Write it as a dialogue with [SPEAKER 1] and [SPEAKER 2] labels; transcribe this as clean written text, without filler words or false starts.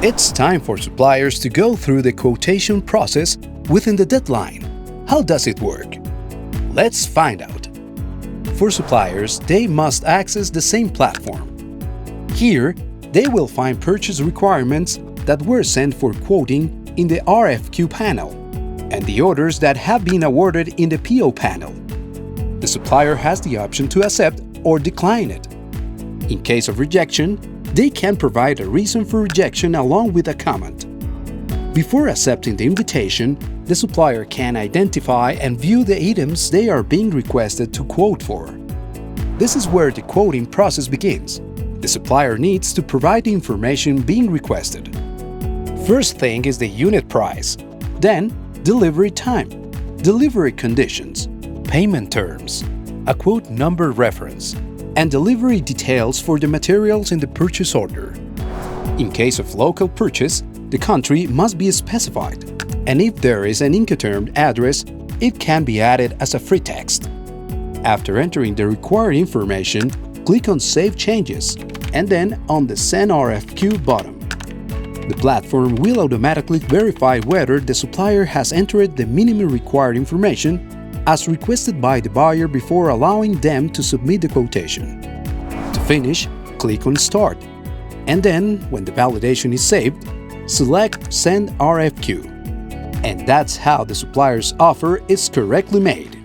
[SPEAKER 1] It's time for suppliers to go through the quotation process within the deadline. How does it work? Let's find out. For suppliers, they must access the same platform. Here, they will find purchase requirements that were sent for quoting in the RFQ panel and the orders that have been awarded in the PO panel. The supplier has the option to accept or decline it. In case of rejection, they can provide a reason for rejection along with a comment. Before accepting the invitation, the supplier can identify and view the items they are being requested to quote for. This is where the quoting process begins. The supplier needs to provide the information being requested. First thing is the unit price, then delivery time, delivery conditions, payment terms, a quote number reference, and delivery details for the materials in the purchase order. In case of local purchase, the country must be specified, and if there is an Incoterm address, it can be added as a free text. After entering the required information, click on Save Changes and then on the Send RFQ button. The platform will automatically verify whether the supplier has entered the minimum required information as requested by the buyer before allowing them to submit the quotation. To finish, click on Start, and then, when the validation is saved, select Send RFQ. And that's how the supplier's offer is correctly made.